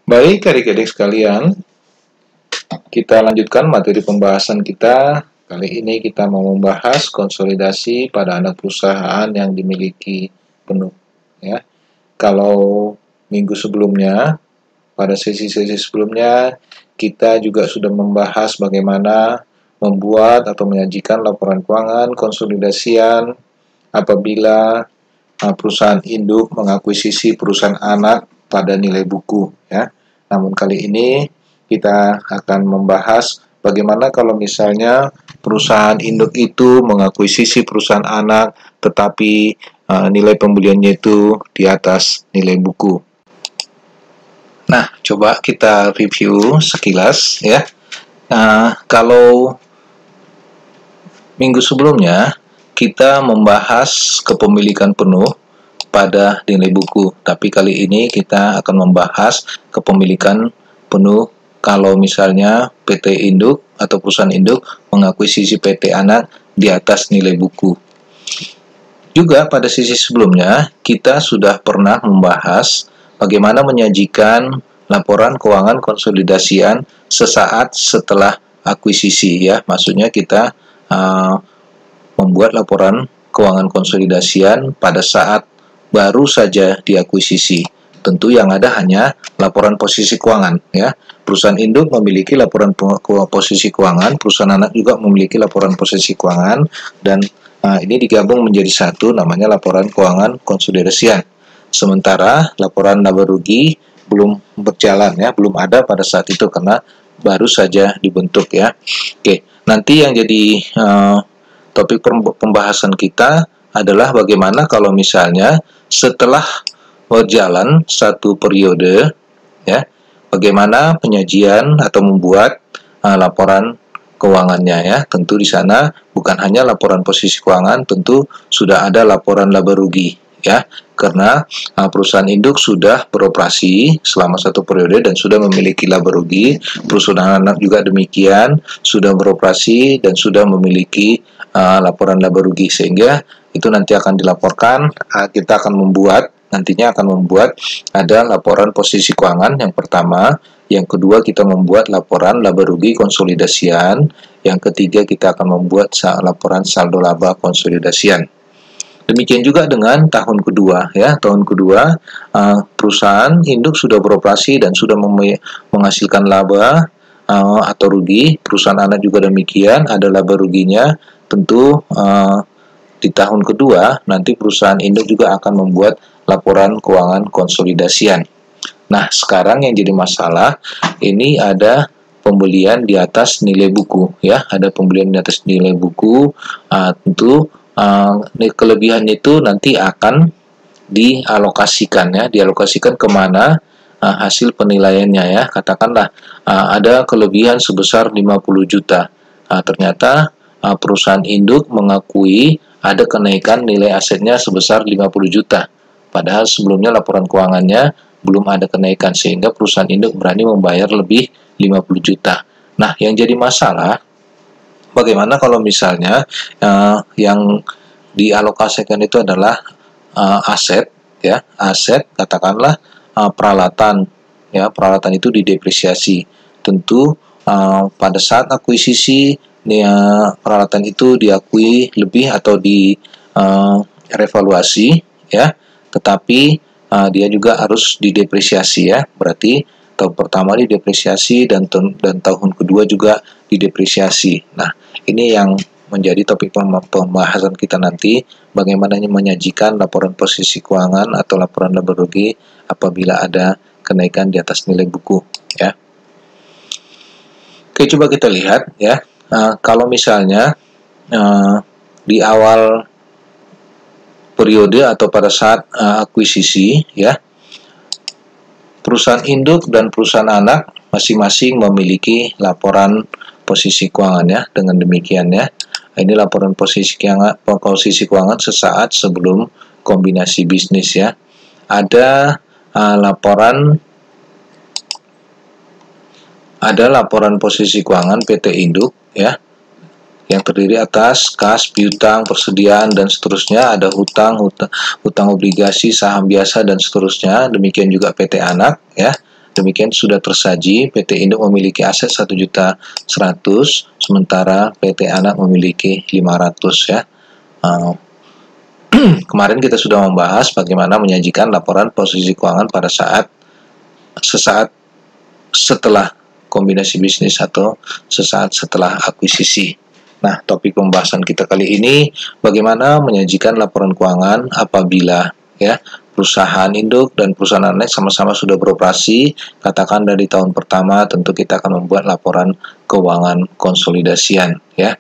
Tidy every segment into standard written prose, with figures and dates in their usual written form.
Baik, adik-adik sekalian, kita lanjutkan materi pembahasan kita. Kali ini kita mau membahas konsolidasi pada anak perusahaan yang dimiliki penuh. Ya, kalau minggu sebelumnya, pada sesi-sesi sebelumnya, kita juga sudah membahas bagaimana membuat atau menyajikan laporan keuangan konsolidasian apabila perusahaan induk mengakuisisi perusahaan anak pada nilai buku. Ya, namun kali ini kita akan membahas bagaimana kalau misalnya perusahaan induk itu mengakuisisi perusahaan anak tetapi nilai pembeliannya itu di atas nilai buku. Nah, coba kita review sekilas ya. Kalau minggu sebelumnya kita membahas kepemilikan penuh pada nilai buku, tapi kali ini kita akan membahas kepemilikan penuh kalau misalnya PT induk atau perusahaan induk mengakuisisi PT anak di atas nilai buku. Juga pada sisi sebelumnya kita sudah pernah membahas bagaimana menyajikan laporan keuangan konsolidasian sesaat setelah akuisisi ya. Maksudnya kita membuat laporan keuangan konsolidasian pada saat baru saja diakuisisi. Tentu yang ada hanya laporan posisi keuangan ya. Perusahaan induk memiliki laporan posisi keuangan, perusahaan anak juga memiliki laporan posisi keuangan, dan ini digabung menjadi satu, namanya laporan keuangan konsolidasian. Sementara laporan laba rugi belum berjalan ya, belum ada pada saat itu karena baru saja dibentuk ya. Oke, nanti yang jadi topik pembahasan kita adalah bagaimana kalau misalnya setelah berjalan satu periode ya, bagaimana penyajian atau membuat laporan keuangannya ya. Tentu di sana bukan hanya laporan posisi keuangan, tentu sudah ada laporan laba rugi ya, karena perusahaan induk sudah beroperasi selama satu periode dan sudah memiliki laba rugi. Perusahaan anak juga demikian, sudah beroperasi dan sudah memiliki laporan laba rugi, sehingga itu nanti akan dilaporkan. Kita akan nantinya akan membuat ada laporan posisi keuangan yang pertama, yang kedua kita membuat laporan laba rugi konsolidasian, yang ketiga kita akan membuat laporan saldo laba konsolidasian. Demikian juga dengan tahun kedua ya. Tahun kedua perusahaan induk sudah beroperasi dan sudah menghasilkan laba atau rugi. Perusahaan anak juga demikian, ada laba ruginya. Tentu di tahun kedua nanti perusahaan induk juga akan membuat laporan keuangan konsolidasian. Nah, sekarang yang jadi masalah ini ada pembelian di atas nilai buku ya, ada pembelian di atas nilai buku. Tentu kelebihan itu nanti akan dialokasikan ya, dialokasikan kemana hasil penilaiannya ya. Katakanlah ada kelebihan sebesar 50 juta. Ternyata perusahaan induk mengakui ada kenaikan nilai asetnya sebesar 50 juta. Padahal sebelumnya laporan keuangannya belum ada kenaikan, sehingga perusahaan induk berani membayar lebih 50 juta. Nah, yang jadi masalah, bagaimana kalau misalnya yang dialokasikan itu adalah aset ya, aset katakanlah peralatan ya, peralatan itu didepresiasi. Tentu pada saat akuisisi peralatan itu diakui lebih atau direvaluasi ya, tetapi dia juga harus didepresiasi ya. Berarti tahun pertama didepresiasi dan tahun kedua juga didepresiasi. Nah, ini yang menjadi topik pembahasan kita nanti, bagaimana menyajikan laporan posisi keuangan atau laporan laba rugi apabila ada kenaikan di atas nilai buku ya. Oke, coba kita lihat ya. Kalau misalnya di awal periode atau pada saat akuisisi ya, perusahaan induk dan perusahaan anak masing-masing memiliki laporan posisi keuangan ya. Dengan demikian ya, ini laporan posisi keuangan sesaat sebelum kombinasi bisnis ya. Ada laporan posisi keuangan PT induk ya, yang terdiri atas kas, piutang, persediaan, dan seterusnya. Ada hutang obligasi, saham biasa, dan seterusnya. Demikian juga PT anak ya. demikian sudah tersaji. PT induk memiliki aset 1.100.000, sementara PT anak memiliki 500 ya. Kemarin kita sudah membahas bagaimana menyajikan laporan posisi keuangan pada sesaat setelah kombinasi bisnis atau sesaat setelah akuisisi. Nah, topik pembahasan kita kali ini bagaimana menyajikan laporan keuangan apabila ya perusahaan induk dan perusahaan anak sama-sama sudah beroperasi. Katakan dari tahun pertama tentu kita akan membuat laporan keuangan konsolidasian ya.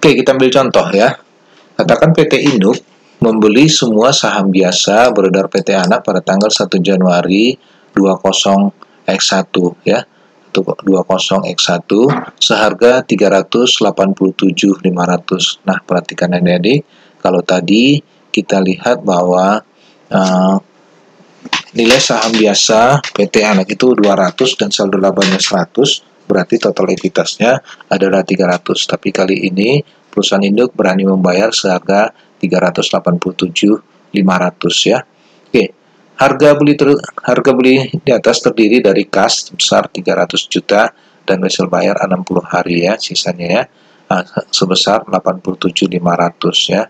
Oke, kita ambil contoh ya. Katakan PT induk membeli semua saham biasa beredar PT anak pada tanggal 1 Januari 20X1 ya. 20X1 seharga 387.500. Nah, perhatikan adik-adik, kalau tadi kita lihat bahwa nilai saham biasa PT anak itu 200 dan saldo labanya 100, berarti total ekuitasnya adalah 300. Tapi kali ini perusahaan induk berani membayar seharga 387.500 ya. Oke. Harga beli di atas terdiri dari kas sebesar 300 juta dan wesel bayar 60 hari ya, sisanya ya sebesar 87.500 ya.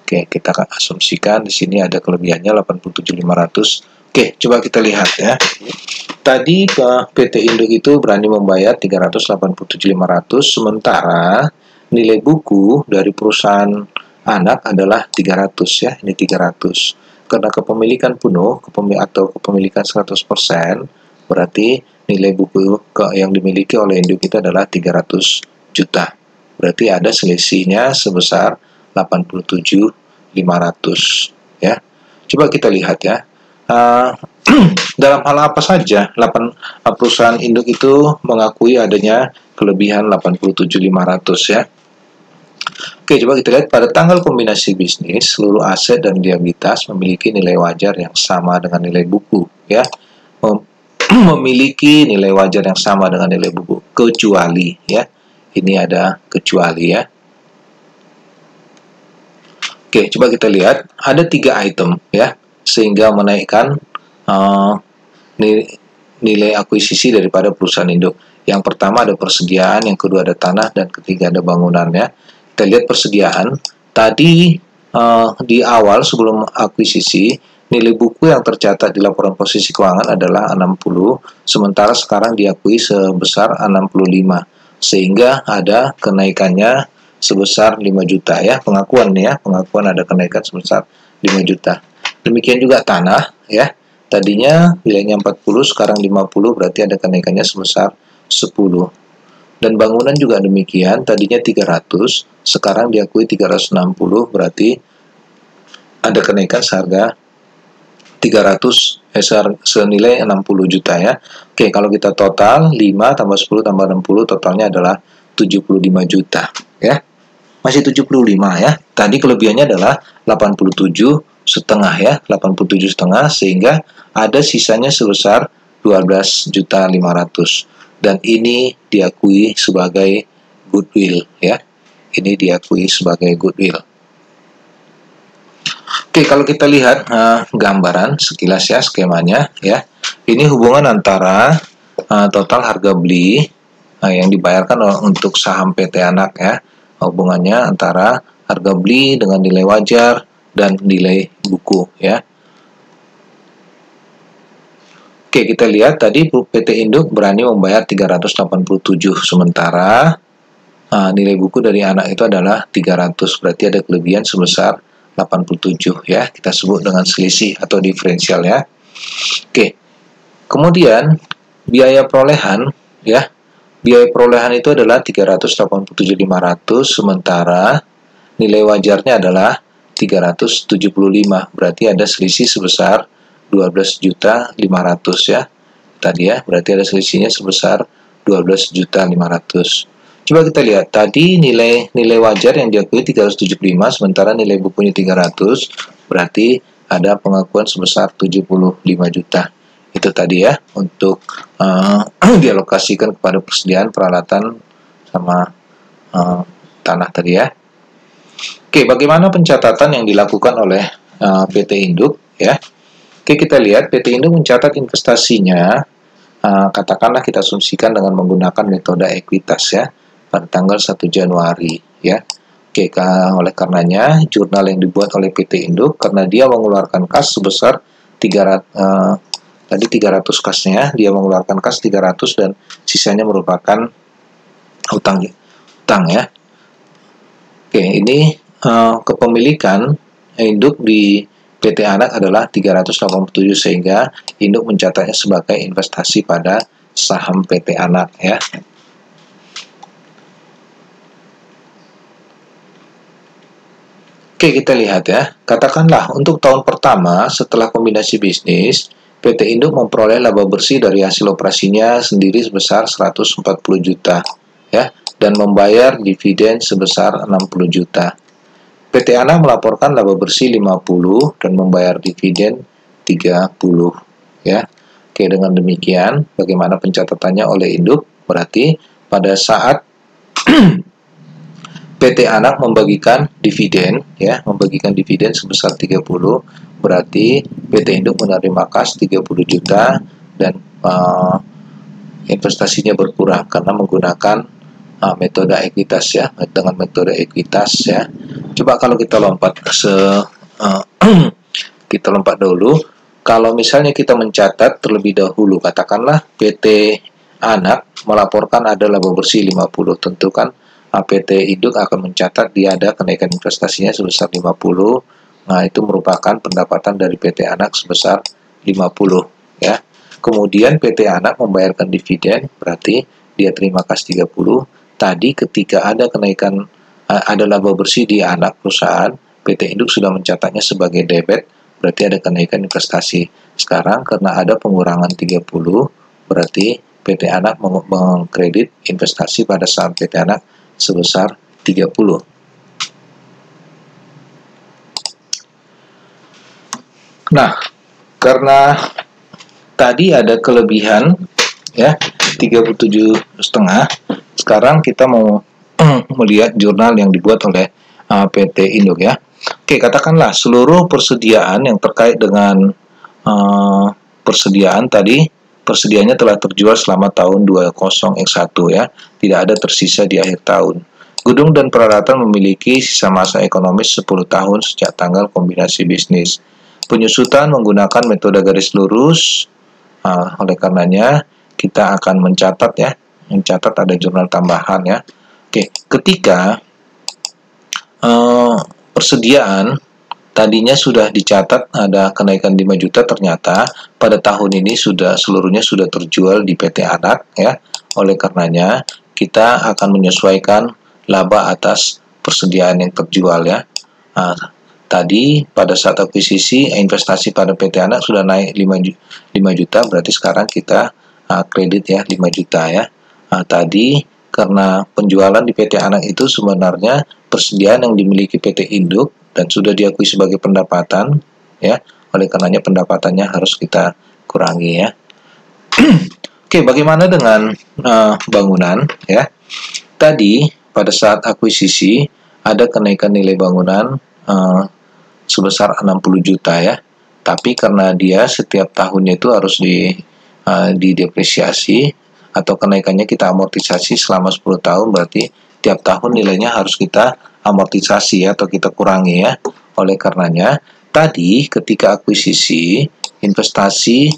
Oke, kita akan asumsikan di sini ada kelebihannya 87.500. Oke, coba kita lihat ya. Tadi PT induk itu berani membayar 387.500, sementara nilai buku dari perusahaan anak adalah 300 ya, ini 300. Karena kepemilikan penuh atau kepemilikan 100%, berarti nilai buku yang dimiliki oleh induk itu adalah 300 juta. Berarti ada selisihnya sebesar 87.500 ya. Coba kita lihat ya. Dalam hal apa saja perusahaan induk itu mengakui adanya kelebihan 87.500 ya. Oke, coba kita lihat pada tanggal kombinasi bisnis, seluruh aset dan liabilitas memiliki nilai wajar yang sama dengan nilai buku, ya. Memiliki nilai wajar yang sama dengan nilai buku, kecuali, ya. Ini ada kecuali, ya. Oke, coba kita lihat, ada 3 item, ya, sehingga menaikkan nilai akuisisi daripada perusahaan induk. Yang pertama ada persediaan, yang kedua ada tanah, dan ketiga ada bangunannya. Kita lihat persediaan. Tadi di awal sebelum akuisisi, nilai buku yang tercatat di laporan posisi keuangan adalah 60, sementara sekarang diakui sebesar 65. Sehingga ada kenaikannya sebesar 5 juta ya, pengakuan ada kenaikan sebesar 5 juta. Demikian juga tanah ya. Tadinya nilainya 40, sekarang 50, berarti ada kenaikannya sebesar 10. Dan bangunan juga demikian, tadinya 300, sekarang diakui 360, berarti ada kenaikan seharga 300, senilai 60 juta ya. Oke, kalau kita total 5 tambah 10 tambah 60, totalnya adalah 75 juta ya. Masih 75 ya. Tadi kelebihannya adalah 87,5 ya, 87,5, sehingga ada sisanya sebesar 12.500.000. Dan ini diakui sebagai goodwill ya. Ini diakui sebagai goodwill. Oke, kalau kita lihat gambaran sekilas ya, skemanya ya. Ini hubungan antara total harga beli yang dibayarkan untuk saham PT anak ya. Hubungannya antara harga beli dengan nilai wajar dan nilai buku ya. Oke, kita lihat tadi PT induk berani membayar 387, sementara nilai buku dari anak itu adalah 300, berarti ada kelebihan sebesar 87 ya. Kita sebut dengan selisih atau diferensial ya. Oke. Kemudian biaya perolehan ya. Biaya perolehan itu adalah 387.500, sementara nilai wajarnya adalah 375, berarti ada selisih sebesar 12.500 ya. Tadi ya, berarti ada selisihnya sebesar 12.500. Coba kita lihat, tadi nilai wajar yang diakui 375, sementara nilai bukunya 300, berarti ada pengakuan sebesar 75 juta. Itu tadi ya, untuk dialokasikan kepada persediaan peralatan sama tanah tadi ya. Oke, bagaimana pencatatan yang dilakukan oleh PT induk ya? Oke, kita lihat PT Induk mencatat investasinya, katakanlah kita asumsikan dengan menggunakan metode ekuitas ya, pada tanggal 1 Januari ya. Oke, oleh karenanya jurnal yang dibuat oleh PT Induk, karena dia mengeluarkan kas sebesar 300 kasnya, dia mengeluarkan kas 300 dan sisanya merupakan utang ya. Oke, ini kepemilikan Induk di PT Anak adalah 387, sehingga Induk mencatatnya sebagai investasi pada saham PT Anak ya. Oke, kita lihat ya. Katakanlah untuk tahun pertama setelah kombinasi bisnis, PT Induk memperoleh laba bersih dari hasil operasinya sendiri sebesar 140 juta ya, dan membayar dividen sebesar 60 juta. PT Anak melaporkan laba bersih 50 dan membayar dividen 30 ya. Oke, dengan demikian bagaimana pencatatannya oleh Induk? Berarti pada saat PT Anak membagikan dividen ya, membagikan dividen sebesar 30, berarti PT Induk menerima kas 30 juta dan investasinya berkurang karena menggunakan metode ekuitas ya, dengan metode ekuitas ya. Coba kalau kita lompat kita lompat dulu. Kalau misalnya kita mencatat terlebih dahulu, katakanlah PT Anak melaporkan ada laba bersih 50, tentu kan PT Induk akan mencatat dia ada kenaikan investasinya sebesar 50. Nah, itu merupakan pendapatan dari PT Anak sebesar 50 ya. Kemudian PT Anak membayarkan dividen, berarti dia terima kas 30. Tadi ketika ada kenaikan, ada laba bersih di anak perusahaan, PT Induk sudah mencatatnya sebagai debit, berarti ada kenaikan investasi. Sekarang karena ada pengurangan 30, berarti PT Anak mengkredit investasi pada saham PT Anak sebesar 30. Nah, karena tadi ada kelebihan ya 37,5, sekarang kita mau melihat jurnal yang dibuat oleh PT Induk ya. Oke, katakanlah seluruh persediaan yang terkait dengan persediaannya telah terjual selama tahun 20X1 ya, tidak ada tersisa di akhir tahun. Gedung dan peralatan memiliki sisa masa ekonomis 10 tahun sejak tanggal kombinasi bisnis. Penyusutan menggunakan metode garis lurus, oleh karenanya kita akan mencatat ada jurnal tambahan ya. Oke, ketika persediaan tadinya sudah dicatat ada kenaikan 5 juta, ternyata pada tahun ini seluruhnya sudah terjual di PT Anak ya. Oleh karenanya kita akan menyesuaikan laba atas persediaan yang terjual ya. Tadi pada saat akuisisi investasi pada PT Anak sudah naik 5 juta, berarti sekarang kita kredit ya 5 juta ya. Tadi karena penjualan di PT Anak itu sebenarnya persediaan yang dimiliki PT Induk dan sudah diakui sebagai pendapatan ya, oleh karenanya pendapatannya harus kita kurangi ya. Oke, bagaimana dengan bangunan ya? Tadi pada saat akuisisi ada kenaikan nilai bangunan sebesar 60 juta ya, tapi karena dia setiap tahunnya itu harus didepresiasi atau kenaikannya kita amortisasi selama 10 tahun, berarti tiap tahun nilainya harus kita amortisasi atau kita kurangi ya. Oleh karenanya tadi ketika akuisisi investasi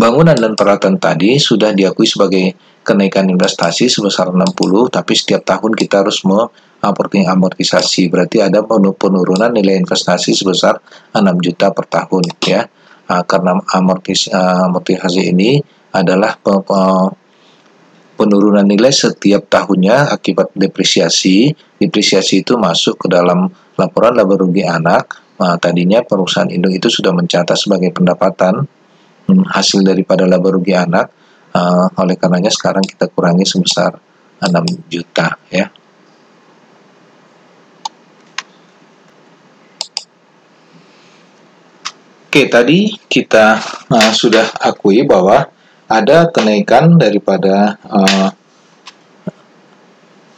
bangunan dan peralatan tadi sudah diakui sebagai kenaikan investasi sebesar 60, tapi setiap tahun kita harus mengamortisasi, berarti ada penurunan nilai investasi sebesar 6 juta per tahun ya. Karena amortisasi ini adalah penurunan nilai setiap tahunnya akibat depresiasi. Depresiasi itu masuk ke dalam laporan laba rugi anak. Tadinya perusahaan induk itu sudah mencatat sebagai pendapatan hasil daripada laba rugi anak. Oleh karenanya sekarang kita kurangi sebesar 6 juta ya. Oke, tadi kita sudah akui bahwa ada kenaikan daripada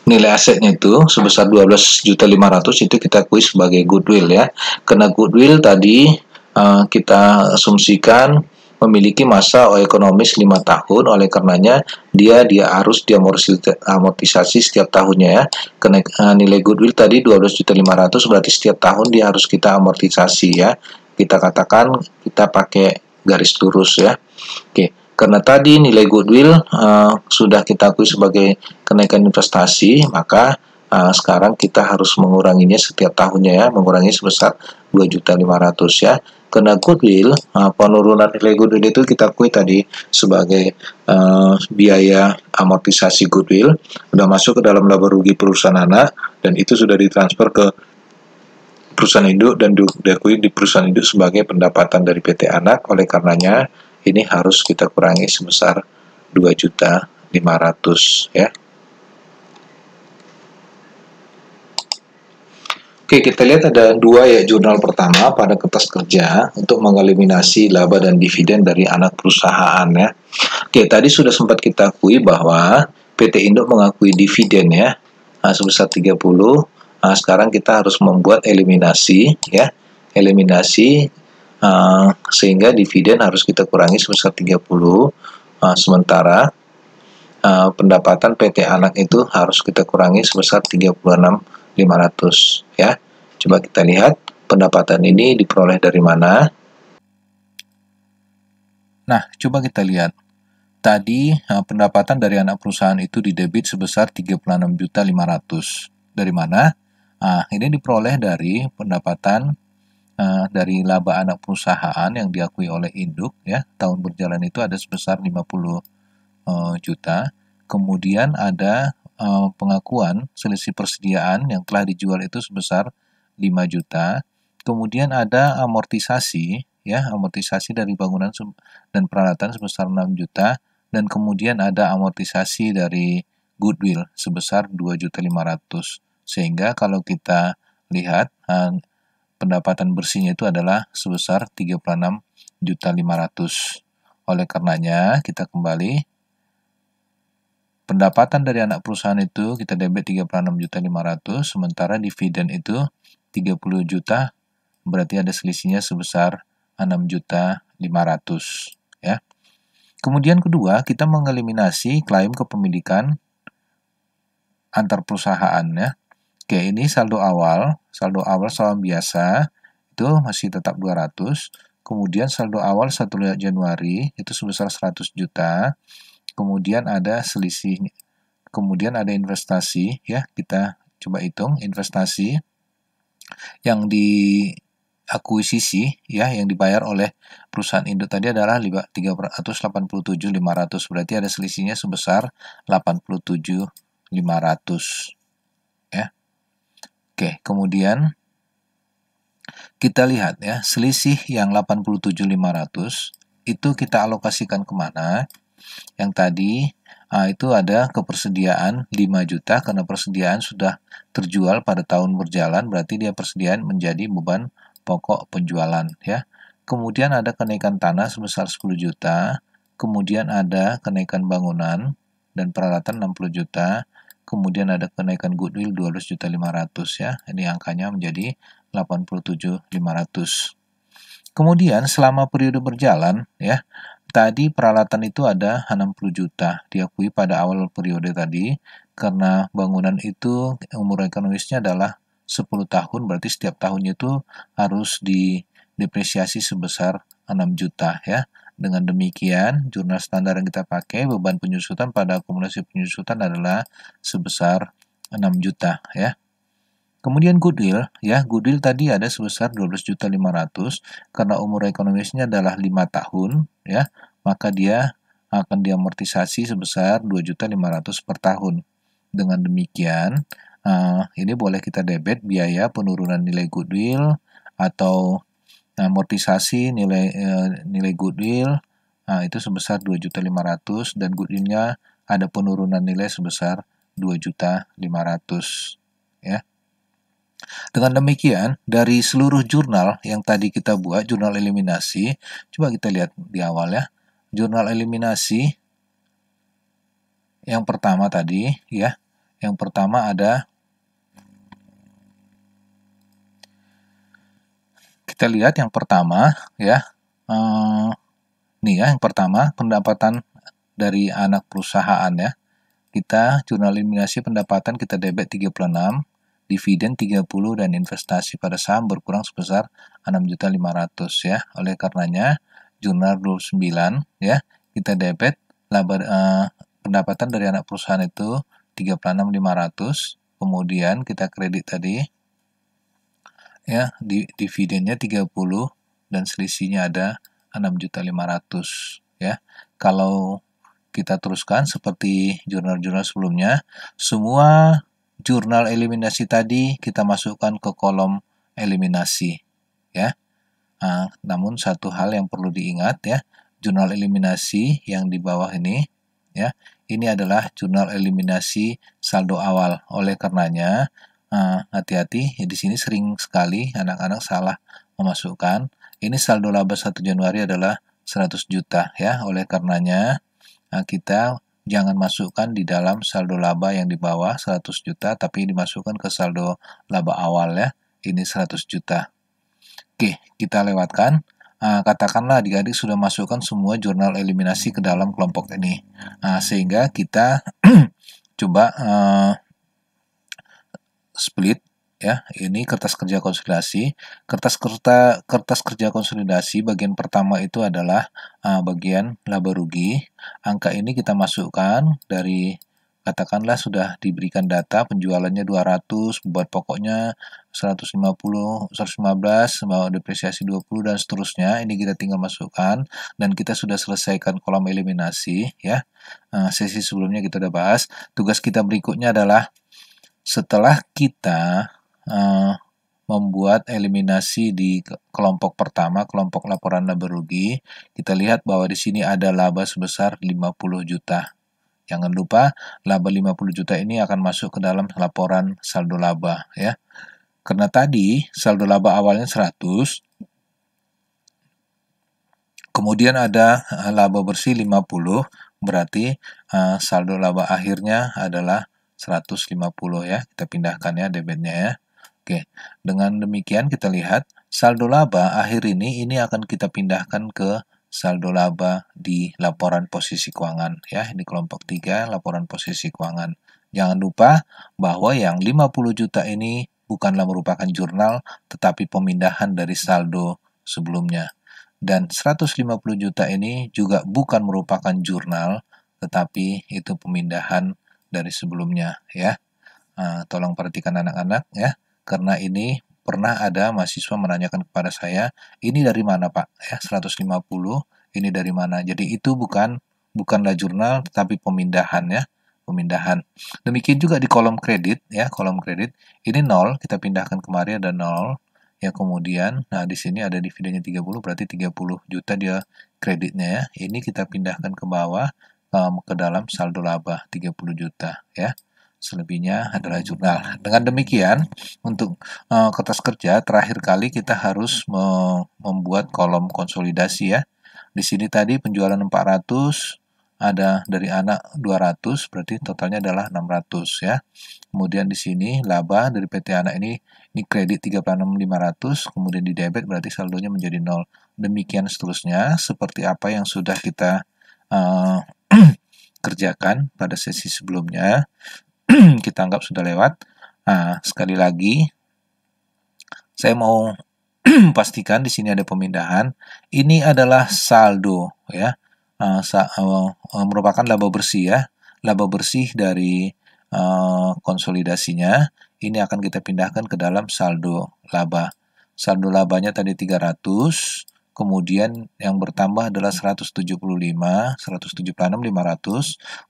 nilai asetnya itu sebesar 12.500.000 itu kita akui sebagai goodwill ya. Karena goodwill tadi kita asumsikan memiliki masa ekonomis 5 tahun, oleh karenanya dia harus diamortisasi setiap tahunnya ya. Karena nilai goodwill tadi 12.500.000 berarti setiap tahun dia harus kita amortisasi ya. Kita katakan kita pakai garis lurus ya. Oke. Karena tadi nilai goodwill sudah kita akui sebagai kenaikan investasi, maka sekarang kita harus menguranginya setiap tahunnya ya, mengurangi sebesar 2.500.000 ya. Karena goodwill, penurunan nilai goodwill itu kita akui tadi sebagai biaya amortisasi goodwill, sudah masuk ke dalam laba rugi perusahaan anak, dan itu sudah ditransfer ke perusahaan induk dan diakui di perusahaan induk sebagai pendapatan dari PT anak. Oleh karenanya ini harus kita kurangi sebesar 2.500.000 ya. Oke, kita lihat ada dua ya jurnal pertama pada kertas kerja untuk mengeliminasi laba dan dividen dari anak perusahaan ya. Oke, tadi sudah sempat kita akui bahwa PT Induk mengakui dividen ya sebesar 30. Sekarang kita harus membuat eliminasi ya. Eliminasi sehingga dividen harus kita kurangi sebesar 30. Sementara pendapatan PT anak itu harus kita kurangi sebesar 36.500 ya. Coba kita lihat pendapatan ini diperoleh dari mana. Nah, coba kita lihat. Tadi pendapatan dari anak perusahaan itu didebit sebesar 36.500. Dari mana? Ini diperoleh dari pendapatan dari laba anak perusahaan yang diakui oleh induk ya. Tahun berjalan itu ada sebesar 50 juta. Kemudian ada pengakuan selisih persediaan yang telah dijual itu sebesar 5 juta. Kemudian ada amortisasi ya, amortisasi dari bangunan dan peralatan sebesar 6 juta, dan kemudian ada amortisasi dari goodwill sebesar 2.500.000. Sehingga kalau kita lihat pendapatan bersihnya itu adalah sebesar 36.500.000. Oleh karenanya kita kembali pendapatan dari anak perusahaan itu kita debit 36.500.000, sementara dividen itu 30 juta, berarti ada selisihnya sebesar 6.500.000 ya. Kemudian kedua, kita mengeliminasi klaim kepemilikan antar perusahaan ya. Oke, ini saldo awal saham biasa itu masih tetap 200. Kemudian saldo awal 1 Januari itu sebesar 100 juta. Kemudian ada selisih, kemudian ada investasi ya, kita coba hitung investasi yang diakuisisi ya, yang dibayar oleh perusahaan induk tadi adalah 387.500, berarti ada selisihnya sebesar 87.500 ya. Oke, kemudian kita lihat ya, selisih yang 87.500 itu kita alokasikan kemana? Yang tadi itu ada kepersediaan 5 juta karena persediaan sudah terjual pada tahun berjalan, berarti dia persediaan menjadi beban pokok penjualan ya. Kemudian ada kenaikan tanah sebesar 10 juta, kemudian ada kenaikan bangunan dan peralatan 60 juta, kemudian ada kenaikan goodwill 12.500 ya. Ini angkanya menjadi 87.500. Kemudian selama periode berjalan ya, tadi peralatan itu ada 60 juta diakui pada awal periode tadi, karena bangunan itu umur ekonomisnya adalah 10 tahun, berarti setiap tahunnya itu harus didepresiasi sebesar 6 juta ya. Dengan demikian, jurnal standar yang kita pakai, beban penyusutan pada akumulasi penyusutan adalah sebesar 6 juta ya. Kemudian goodwill, ya goodwill tadi ada sebesar 12.500.000 karena umur ekonomisnya adalah 5 tahun, ya maka dia akan diamortisasi sebesar 2.500.000 per tahun. Dengan demikian, ini boleh kita debit biaya penurunan nilai goodwill atau amortisasi nilai goodwill itu sebesar 2.500.000 dan goodwillnya ada penurunan nilai sebesar 2.500.000 ya. Dengan demikian, dari seluruh jurnal yang tadi kita buat, jurnal eliminasi, coba kita lihat di awal ya. Jurnal eliminasi yang pertama tadi ya, Yang pertama ada, kita lihat yang pertama ya, nih ya, yang pertama pendapatan dari anak perusahaan ya. Kita jurnal eliminasi pendapatan kita debit 36, dividen 30, dan investasi pada saham berkurang sebesar 6.500.000 ya. Oleh karenanya jurnal 29 ya, kita debit pendapatan dari anak perusahaan itu 36.500, kemudian kita kredit tadi ya, dividennya 30 dan selisihnya ada 6.500.000 ya. Kalau kita teruskan seperti jurnal-jurnal sebelumnya, semua jurnal eliminasi tadi kita masukkan ke kolom eliminasi ya. Namun satu hal yang perlu diingat ya, jurnal eliminasi yang di bawah ini ya, ini adalah jurnal eliminasi saldo awal. Oleh karenanya hati-hati, di sini sering sekali anak-anak salah memasukkan. Ini saldo laba 1 Januari adalah 100 juta ya. Oleh karenanya kita jangan masukkan di dalam saldo laba yang di bawah 100 juta, tapi dimasukkan ke saldo laba awal ya. Ini 100 juta. Oke, kita lewatkan. Katakanlah adik-adik sudah masukkan semua jurnal eliminasi ke dalam kelompok ini. Sehingga kita coba split ya. Ini kertas kerja konsolidasi. Kertas kerja konsolidasi bagian pertama itu adalah bagian laba rugi. Angka ini kita masukkan dari, katakanlah sudah diberikan data penjualannya 200, beban pokoknya 150, 115, mau depresiasi 20 dan seterusnya. Ini kita tinggal masukkan dan kita sudah selesaikan kolom eliminasi ya. Sesi sebelumnya kita sudah bahas. Tugas kita berikutnya adalah setelah kita membuat eliminasi di kelompok pertama, kelompok laporan laba rugi, kita lihat bahwa di sini ada laba sebesar 50 juta. Jangan lupa laba 50 juta ini akan masuk ke dalam laporan saldo laba ya. Karena tadi saldo laba awalnya 100, kemudian ada laba bersih 50, berarti saldo laba akhirnya adalah 150 ya. Kita pindahkan ya debitnya ya. Oke, dengan demikian kita lihat saldo laba akhir ini akan kita pindahkan ke saldo laba di laporan posisi keuangan ya. Ini kelompok 3, laporan posisi keuangan. Jangan lupa bahwa yang 50 juta ini bukanlah merupakan jurnal, tetapi pemindahan dari saldo sebelumnya. Dan 150 juta ini juga bukan merupakan jurnal, tetapi itu pemindahan dari sebelumnya ya. Tolong perhatikan anak-anak ya. Karena ini pernah ada mahasiswa menanyakan kepada saya, ini dari mana Pak? Ya, 150, ini dari mana? Jadi itu bukanlah jurnal, tetapi pemindahan ya, pemindahan. Demikian juga di kolom kredit ya, kolom kredit ini 0, kita pindahkan kemari ada 0 ya. Kemudian di sini ada dividennya 30, berarti 30 juta dia kreditnya ya. Ini kita pindahkan ke bawah ke dalam saldo laba 30 juta ya. Selebihnya adalah jurnal. Dengan demikian, untuk kertas kerja terakhir kali kita harus membuat kolom konsolidasi ya. Di sini tadi penjualan 400, ada dari anak 200, berarti totalnya adalah 600 ya. Kemudian di sini laba dari PT anak ini kredit 36.500, kemudian di debit berarti saldonya menjadi 0. Demikian seterusnya seperti apa yang sudah kita kerjakan pada sesi sebelumnya. Kita anggap sudah lewat. Sekali lagi saya mau pastikan di sini ada pemindahan. Ini adalah saldo ya. Merupakan laba bersih ya. Laba bersih dari konsolidasinya. Ini akan kita pindahkan ke dalam saldo laba. Saldo labanya tadi 300. Kemudian yang bertambah adalah 176.500,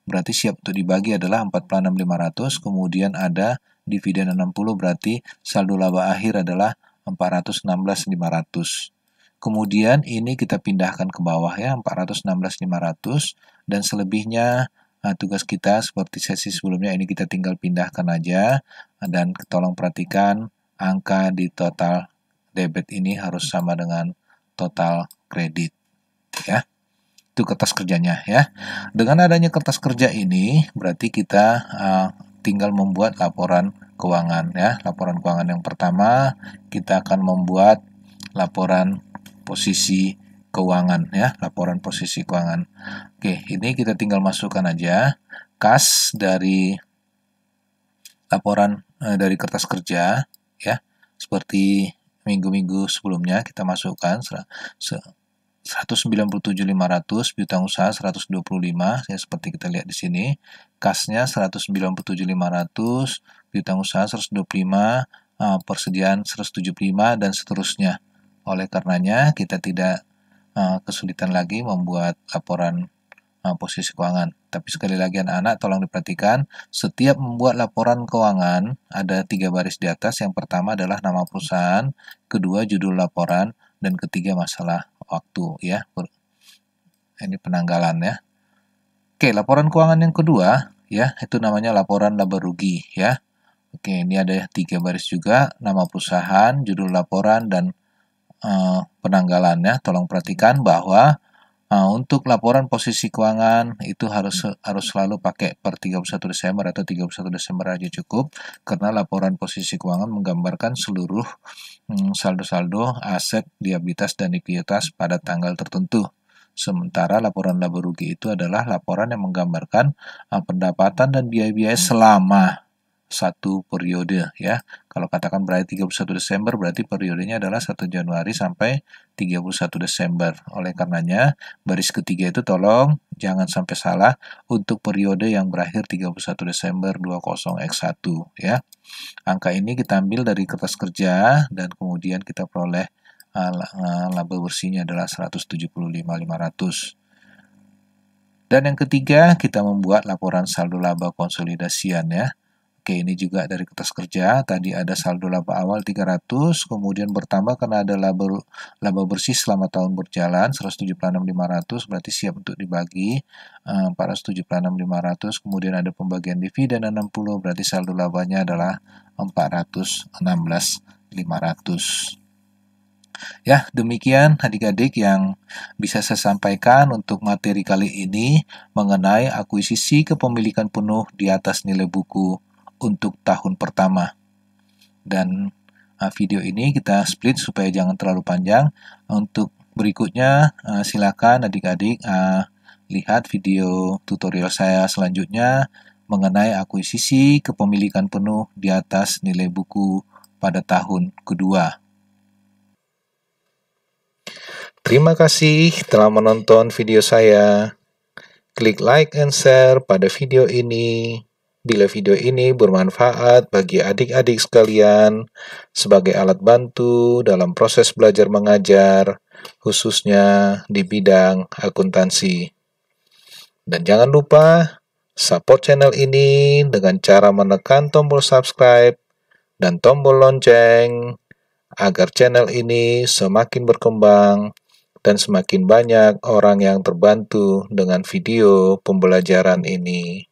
berarti siap untuk dibagi adalah 46.500, kemudian ada dividen 60, berarti saldo laba akhir adalah 416.500. Kemudian ini kita pindahkan ke bawah ya, 416.500, dan selebihnya tugas kita seperti sesi sebelumnya, ini kita tinggal pindahkan aja, dan tolong perhatikan angka di total debit ini harus sama dengan total kredit ya. Itu kertas kerjanya ya. Dengan adanya kertas kerja ini berarti kita tinggal membuat laporan keuangan ya. Laporan keuangan yang pertama kita akan membuat laporan posisi keuangan ya, laporan posisi keuangan. Oke, ini kita tinggal masukkan aja kas dari laporan dari kertas kerja ya, seperti minggu-minggu sebelumnya kita masukkan 197.500, piutang usaha 125 ya, seperti kita lihat di sini. Kasnya 197.500, piutang usaha 125, persediaan 175 dan seterusnya. Oleh karenanya kita tidak kesulitan lagi membuat laporan posisi keuangan. Tapi sekali lagi anak-anak tolong diperhatikan, setiap membuat laporan keuangan ada 3 baris di atas. Yang pertama adalah nama perusahaan, kedua judul laporan, dan ketiga masalah waktu ya. Ini penanggalan ya. Oke, laporan keuangan yang kedua ya, itu namanya laporan laba rugi ya. Oke, ini ada 3 baris juga, nama perusahaan, judul laporan, dan penanggalannya. Tolong perhatikan bahwa untuk laporan posisi keuangan itu harus selalu pakai per 31 Desember atau 31 Desember aja cukup, karena laporan posisi keuangan menggambarkan seluruh saldo-saldo, aset, liabilitas, dan likuiditas pada tanggal tertentu. Sementara laporan laba rugi itu adalah laporan yang menggambarkan pendapatan dan biaya-biaya selama satu periode ya. Kalau katakan berarti 31 Desember berarti periodenya adalah 1 Januari sampai 31 Desember. Oleh karenanya baris ketiga itu tolong jangan sampai salah untuk periode yang berakhir 31 Desember 20x1 ya. Angka ini kita ambil dari kertas kerja dan kemudian kita peroleh laba bersihnya adalah 175.500. Dan yang ketiga kita membuat laporan saldo laba konsolidasian ya. Oke, ini juga dari kertas kerja. Tadi ada saldo laba awal 300, kemudian bertambah karena ada laba bersih selama tahun berjalan 176.500, berarti siap untuk dibagi 476.500. Kemudian ada pembagian dividen 60, berarti saldo labanya adalah 416.500. Ya, demikian adik-adik yang bisa saya sampaikan untuk materi kali ini mengenai akuisisi kepemilikan penuh di atas nilai buku untuk tahun pertama. Dan video ini kita split supaya jangan terlalu panjang. Untuk berikutnya silakan adik-adik lihat video tutorial saya selanjutnya mengenai akuisisi kepemilikan penuh di atas nilai buku pada tahun kedua. Terima kasih telah menonton video saya. Klik like and share pada video ini. Bila video ini bermanfaat bagi adik-adik sekalian sebagai alat bantu dalam proses belajar mengajar, khususnya di bidang akuntansi. Dan jangan lupa support channel ini dengan cara menekan tombol subscribe dan tombol lonceng agar channel ini semakin berkembang dan semakin banyak orang yang terbantu dengan video pembelajaran ini.